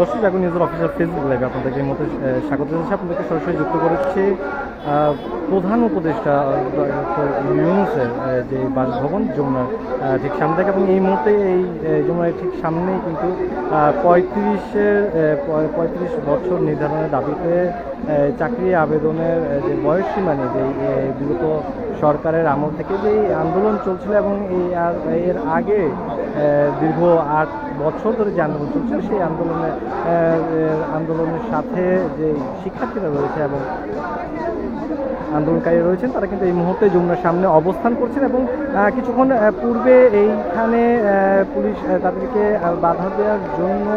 দর্শক জাগো নিউজের official Facebook লাইভে আপনাদেরকে এই মতো স্বাগত জানাচ্ছি। আপনাদেরকে সরাসরি যুক্ত করেছে প্রধান উপদেষ্টা ডক্টর ইউনূসের যে বাসভবন যমুনার ঠিক সামনে থেকে, এবং এই মুহূর্তে এই যমুনার ঠিক সামনেই কিন্তু 35 বছর নির্ধারণের দাবিতে চাকরি আবেদনের যে বয়সসীমা নিয়ে যে বিগত সরকারের আমল থেকে যে আন্দোলন চলছিল এবং এর আগে দীর্ঘ 8 বছর ধরে যে আন্দোলন চলছিল, সেই আন্দোলনের সাথে যে শিক্ষার্থীরা রয়েছে এবং আন্দোলনকারী রয়েছেন, তারা কিন্তু এই মুহূর্তে যমুনার সামনে অবস্থান করছেন। এবং কিছুক্ষণ পূর্বে এইখানে পুলিশ তাদেরকে বাধা দেওয়ার জন্য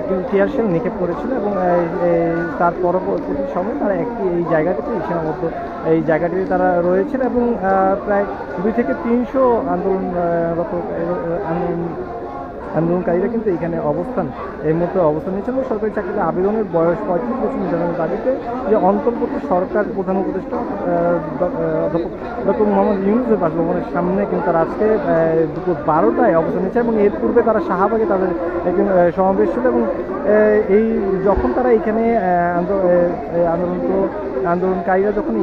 কিন্তু টিয়ারশেল নিক্ষেপ করেছিল এবং তার পরবর্তী সময় তারা এই জায়গাটিতে সীমাবদ্ধ এই জায়গাটিতে তারা রয়েছেন এবং প্রায় 2 থেকে 300 আন্দোলনকারীরা কিন্তু এখানে এই মুহূর্তে অবস্থান নিয়েছেন এবং সরকারি চাকরিতে আবেদনের বয়স 35 বছর নির্ধারণের দাবিতে যে অন্তর্বর্তী সরকার প্রধান উপদেষ্টা ডক্টর মোহাম্মদ ইউনূসের বাসভবনের সামনে কিন্তু তারা আজকে দুপুর 12টায় অবস্থান নিয়েছে এবং এর পূর্বে তারা শাহবাগে তাদের সমাবেশ ছিল এবং যখন তারা এখানে আন্দোলনকারীরা যখন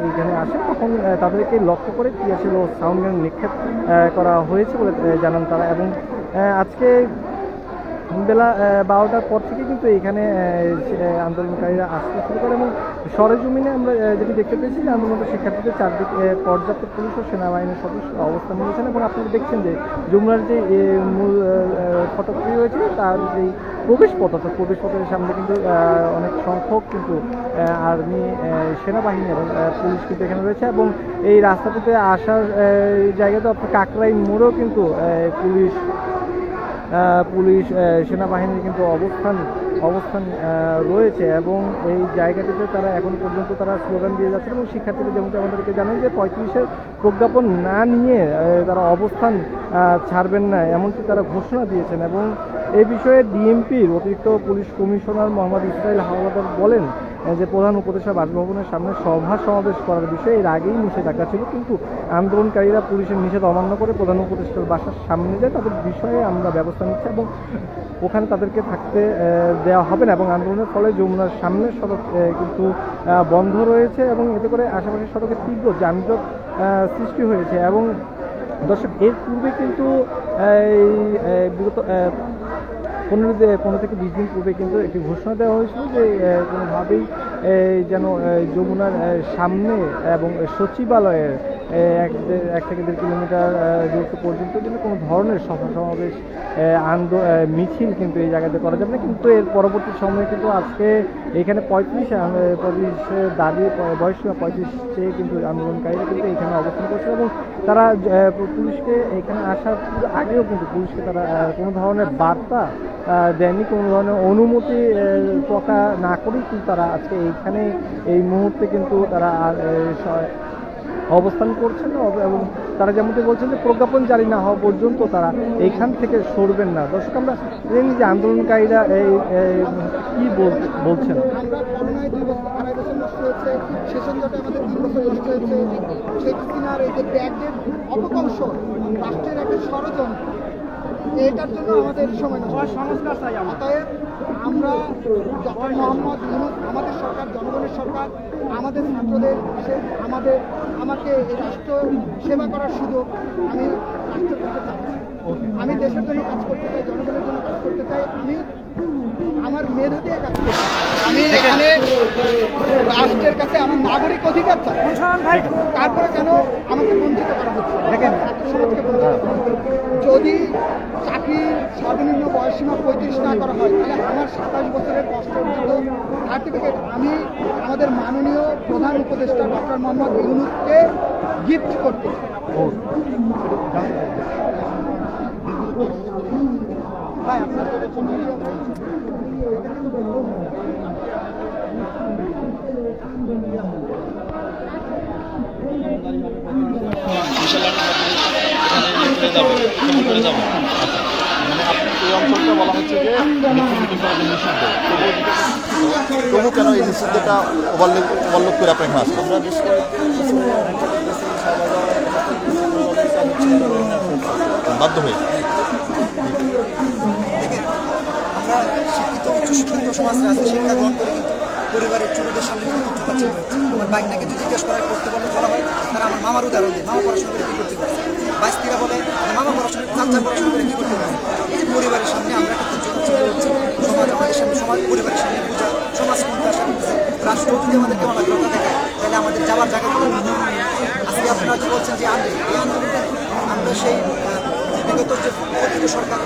এইখানে আসে তখন তাদেরকে লক্ষ্য করে টিয়ারশেল ও সাউন্ড গ্রেনেড নিক্ষেপ করা হয়েছে বলে জানান তারা। এবং আজকে বেলা 12টার পর থেকে কিন্তু এখানে আন্দোলনকারীরা আসতে শুরু করে এবং সরেজমিনে আমরা যেটি দেখতে পেয়েছি যে আন্দোলনরত শিক্ষার্থীদের চারদিকে পর্যাপ্ত পুলিশ ও সেনাবাহিনীর সদস্য অবস্থান নিয়েছেন এবং আপনারা দেখছেন যে যমুনার যে মূল ফটকটি রয়েছে তার যেই প্রবেশপথ অর্থাৎ প্রবেশপথের সামনে কিন্তু অনেক সংখ্যক কিন্তু আর্মি, সেনাবাহিনী এবং পুলিশ কিন্তু এখানে রয়েছে এবং এই রাস্তাটিতে আসার জায়গাতে অর্থাৎ কাকরাই মোড়েও কিন্তু পুলিশ সেনাবাহিনীর কিন্তু অবস্থান রয়েছে এবং এই জায়গাটিতে তারা এখন পর্যন্ত তারা স্লোগান দিয়ে যাচ্ছেন এবং শিক্ষার্থীরা যেমনটি আমাদেরকে জানেন যে 35-এর প্রজ্ঞাপন না নিয়ে তারা অবস্থান ছাড়বেন না, এমনকি তারা ঘোষণা দিয়েছেন। এবং এই বিষয়ে ডিএমপির অতিরিক্ত পুলিশ কমিশনার মোহাম্মদ ইসরাইল হাওলাদার বলেন যে প্রধান উপদেষ্টা বাসভবনের সামনে সভা সমাবেশ করার বিষয়ে এর আগেই নিষেধাজ্ঞা ছিল, কিন্তু আন্দোলনকারীরা পুলিশের নিষেধ অমান্য করে প্রধান উপদেষ্টার বাসার সামনে যায়, তাদের বিষয়ে আমরা ব্যবস্থা নিচ্ছি এবং ওখানে তাদেরকে থাকতে দেওয়া হবে না। এবং আন্দোলনের ফলে যমুনার সামনের সড়ক কিন্তু বন্ধ রয়েছে এবং এতে করে আশেপাশের সড়কে তীব্র যানজট সৃষ্টি হয়েছে। এবং দর্শক এর পূর্বে কিন্তু বিগত 15 থেকে 20 দিন পূর্বে কিন্তু একটি ঘোষণা দেওয়া হয়েছিল যে কোনোভাবেই যেন যমুনার সামনে এবং সচিবালয়ের 1 থেকে 1.5 কিলোমিটার দূরত্ব পর্যন্ত কিন্তু কোনো ধরনের সভা সমাবেশ মিছিল কিন্তু এই জায়গাতে করা যাবে না। কিন্তু এর পরবর্তী সময়ে কিন্তু আজকে এখানে 35 দাবি বয়সসীমা 35 চেয়ে কিন্তু আন্দোলনকারীরা কিন্তু এখানে অবস্থান করছে এবং তারা পুলিশকে এখানে আসার আগেও কিন্তু পুলিশকে তারা কোনো ধরনের বার্তা দেয়নি, কোনো ধরনের অনুমতি প্রকাশ না করেই কিন্তু তারা আজকে এইখানে এই মুহূর্তে কিন্তু তারা অবস্থান করছেন এবং তারা যেমনটি বলছেন যে প্রজ্ঞাপন জারি না হওয়া পর্যন্ত তারা এইখান থেকে সরবেন না। দর্শক আমরা জানি যে আন্দোলনকারীরা কি বলছেন। এটার জন্য আমাদের সময় সংস্কার চাই। অতএব আমরা ডক্টর মোহাম্মদ ইউনূস, আমাদের সরকার, জনগণের সরকার, আমাদের ছাত্রদের আমাকে এই রাষ্ট্র সেবা করার সুযোগ আমি রাষ্ট্র করতে চাই। আমি দেশের জন্য কাজ করতে চাই, জনগণের জন্য কাজ করতে চাই, আমি আমার মেধা দিয়ে কাজ করতে চাই। আমি এখানে রাষ্ট্রের কাছে আমার নাগরিক অধিকার চাই, তারপরে কেন আমাকে বঞ্চিত করা হচ্ছে। যদি চাকরির সর্বনিম্ন বয়সসীমা 35 না করা হয় তাহলে আমার 27 বছরের কষ্টার্জিত সার্টিফিকেট আমি আমাদের মাননীয় প্রধান উপদেষ্টা ডক্টর মোহাম্মদ ইউনূসকে গিফট করতে ভাই। আপনার এই অঞ্চলটা বলা হচ্ছে যে নিষিদ্ধ, তবু কেন এই নিষিদ্ধটা ওভারলোক করে আপনার এখানে আসছে? আমরা বাধ্য হয়ে আমরা শিক্ষিত উচ্চশিক্ষিত সমাজে আছি, শিক্ষা গ্রহণ করে কিন্তু পরিবারের ছোটদের সামনে কিন্তু চোখাচ্ছি। আমার বাইকটাকে যদি জিজ্ঞেস করা করতে বলা হয়, তারা আমার মামার উদাহরণ দেয়, মামা পড়াশোনা করে কী করতে পারছে। বাইস্তিরা বলে মামা পড়াশোনা চাচা পড়াশোনা করে কী করতে পারছে। এই যে পরিবারের সামনে আমরা কিন্তু হচ্ছে সমাজ, আমাদের সামনে সমাজ, পরিবারের সামনে পূজা, সমাজ কোনটা আশা করতেছে। রাষ্ট্র যদি আমাদেরকে অনাগ্রতা দেখায়, তাহলে আমাদের যাওয়ার জায়গাগুলো আজকে আপনারা যে বলছেন যে এই আন্দোলনটা আমরা সেই বিগত যে প্রতিটি সরকার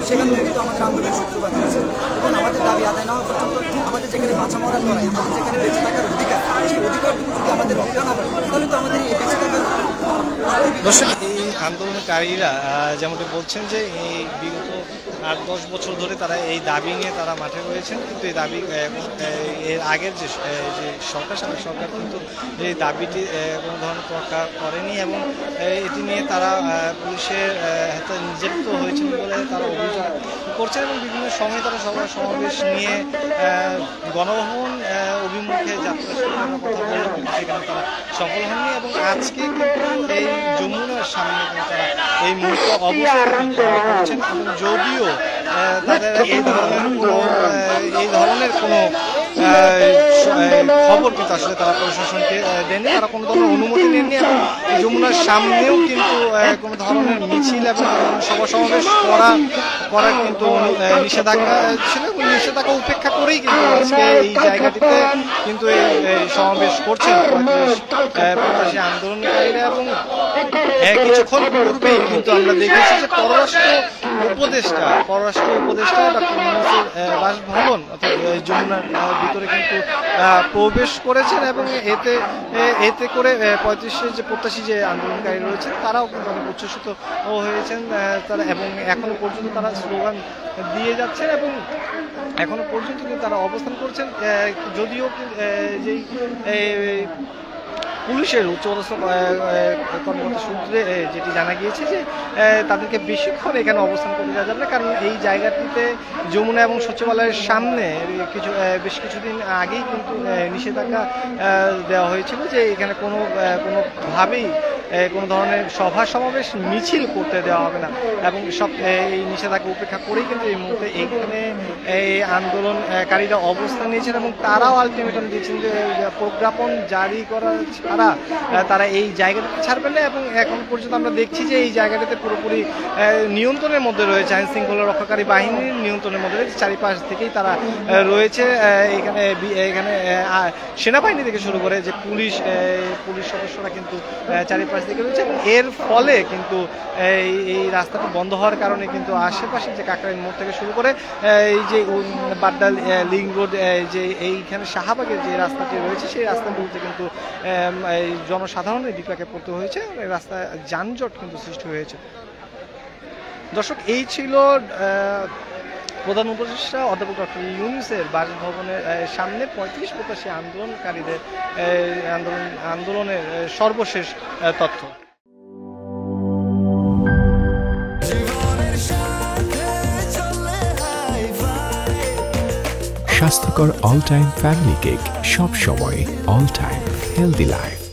সেখান থেকে কিন্তু আমাদের আন্দোলনের সূত্রপাত হয়েছে এবং আমাদের দাবি আদায় না হওয়া পর্যন্ত আমাদের যেখানে বাঁচা মরার লড়াই, আমাদের যেখানে বেঁচে থাকার অধিকার, সেই অধিকারটুকু যদি আমাদের রক্ষা না পারে, তাহলে তো আমাদের এই বেঁচে থাকার দর্শক, এই আন্দোলনকারীরা যেমনটি বলছেন যে এই বিগত 8-10 বছর ধরে তারা এই দাবি নিয়ে তারা মাঠে রয়েছেন, কিন্তু এই দাবি এর আগের যে সরকার কিন্তু এই দাবিটি কোনো ধরনের তোয়াক্কা করেনি এবং এটি নিয়ে তারা পুলিশের হাতে নির্যাতিত হয়েছিল বলে তারা অভিযোগ করছেন এবং বিভিন্ন সময় তারা সমাবেশ নিয়ে গণভবন অভিমুখে যাত্রা শুরু করার কথা বললেন, সেখানে তারা সফল হননি এবং আজকে কিন্তু এই যমুনার সামনে কিন্তু তারা এই মুহূর্তে অবস্থান করছেন এবং যদিও তাদের এই ধরনের কোনো খবর কিন্তু আসলে তারা প্রশাসনকে দেননি, তারা কোনো ধরনের অনুমতি নেননি এবং যমুনার সামনেও কিন্তু কোনো ধরনের মিছিল এবং সভা সমাবেশ করার কিন্তু নিষেধাজ্ঞা ছিল এবং নিষেধাজ্ঞা উপেক্ষা করেই কিন্তু আজকে এই জায়গাটিতে কিন্তু এই সমাবেশ করছেন প্রত্যাশী আন্দোলনকারীরা। এবং কিছুক্ষণ পূর্বেই কিন্তু আমরা দেখেছি যে পররাষ্ট্র উপদেষ্টা ডক্টর ইউনূসের বাসভবন অর্থাৎ যমুনার ভিতরে কিন্তু প্রবেশ করেছেন এবং এতে করে 35-এর যে প্রত্যাশী যে আন্দোলনকারী রয়েছেন তারাও কিন্তু অনেক উচ্ছ্বসিত হয়েছেন তারা, এবং এখনো পর্যন্ত তারা স্লোগান দিয়ে যাচ্ছেন এবং এখনো পর্যন্ত কিন্তু তারা অবস্থান করছেন। যদিও যেই পুলিশের উচ্চপদস্থ কর্মকর্তা সূত্রে যেটি জানা গিয়েছে যে তাদেরকে বেশিক্ষণ এখানে অবস্থান করতে দেওয়া যাবে না, কারণ এই জায়গাটিতে যমুনা এবং সচিবালয়ের সামনে বেশ কিছুদিন আগেই কিন্তু নিষেধাজ্ঞা দেওয়া হয়েছিল যে এখানে কোনোভাবেই কোনো ধরনের সভা সমাবেশ মিছিল করতে দেওয়া হবে না এবং সব এই নিষেধাজ্ঞা উপেক্ষা করেই কিন্তু এই মুহূর্তে এইখানে এই আন্দোলনকারীরা অবস্থান নিয়েছেন এবং তারাও আলটিমেটাম দিয়েছেন যে প্রজ্ঞাপন জারি করা ছাড়া তারা এই জায়গাটাতে ছাড়বেন না এবং এখন পর্যন্ত আমরা দেখছি যে এই জায়গাটাতে পুরোপুরি নিয়ন্ত্রণের মধ্যে রয়েছে, আইন শৃঙ্খলা রক্ষাকারী বাহিনীর নিয়ন্ত্রণের মধ্যে রয়েছে, চারিপাশ থেকেই তারা রয়েছে। এখানে সেনাবাহিনী থেকে শুরু করে যে পুলিশ সদস্যরা কিন্তু চারিপাশ থেকে রয়েছে এবং এর ফলে কিন্তু এই রাস্তাটা বন্ধ হওয়ার কারণে কিন্তু আশেপাশে যে কাকরাইল মোড় থেকে শুরু করে এই যে বাড্ডা লিঙ্ক রোড যে এইখানে শাহবাগের যে রাস্তাটি রয়েছে সেই রাস্তাগুলোতে কিন্তু জনসাধারণের বিপাকে পড়তে হয়েছে, রাস্তায় যানজট কিন্তু সৃষ্টি হয়েছে। দর্শক, এই ছিল প্রধান উপদেষ্টা অধ্যাপক ডক্টর ইউনূসের বাসভবনের সামনে 35 প্রত্যাশী আন্দোলনকারীদের আন্দোলনের সর্বশেষ তথ্য। স্বাস্থ্যকর অল টাইম ফ্যামিলি কেক, সব সময় অল টাইম হেলদি লাইফ।